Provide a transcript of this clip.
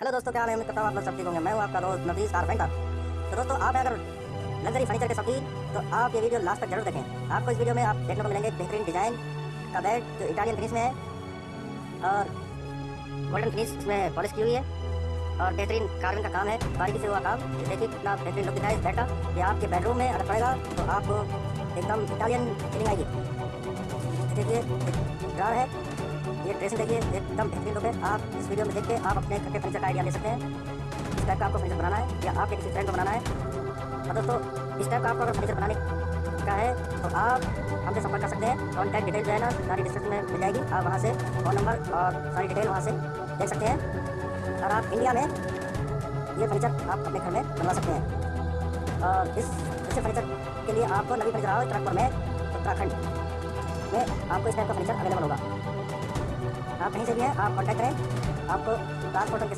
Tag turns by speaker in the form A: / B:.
A: Hello दोस्तों, क्या हाल है? उम्मीद करता हूँ आप लोग सब ठीक होंगे। मैं हूँ आपका दोस्त नफीस कारपेंटर। तो दोस्तों, आप अगर लग्जरी फर्नीचर के शौकीन तो आप ये वीडियो लास्ट तक जरूर देखें। आपको इस वीडियो में आप देखने को मिलेंगे एक बेहतरीन डिजाइन का बेड जो इटालियन फिनिश में है और गोल्डन फिनिश इसमें पॉलिश की हुई है और बेहतरीन कार्बन का काम है, बारीकी से हुआ काम। ये देखिए कितना बेहतरीन लुक दिखा है इस बेड का। ये आपके बेडरूम में अगर पड़ेगा तो आपको एकदम इटालियन फीलिंग आएगी। देखिए ड्रॉर है, ये ड्रेसिंग देखिए एकदम बेहतरीन लुक है। आप इस वीडियो में देख के आप अपने घर के फर्नीचर का आइडिया ले सकते हैं। इस टाइप का आपको फर्नीचर बनाना है या आपके किसी फ्रेंड को बनाना है। और दोस्तों, इस टाइप का आपको अगर फर्नीचर बनाने का है तो आप हमसे संपर्क कर सकते हैं। कॉन्टैक्ट डिटेल जो है ना सारी डिस्क्रिप्शन में मिल जाएगी। आप वहाँ से फ़ोन नंबर और सारी डिटेल वहाँ से देख सकते हैं और आप इंडिया में ये फर्नीचर आप अपने घर में बनवा सकते हैं। और इस फर्नीचर के लिए आपको नवी फर्नीचर हाउस ट्रकपुर में उत्तराखंड में आपको इस टाइप का फर्नीचर अवेलेबल होगा। आप कहीं से भी हैं, आप कॉन्टैक्ट करें, आपको ट्रांसपोर्टर के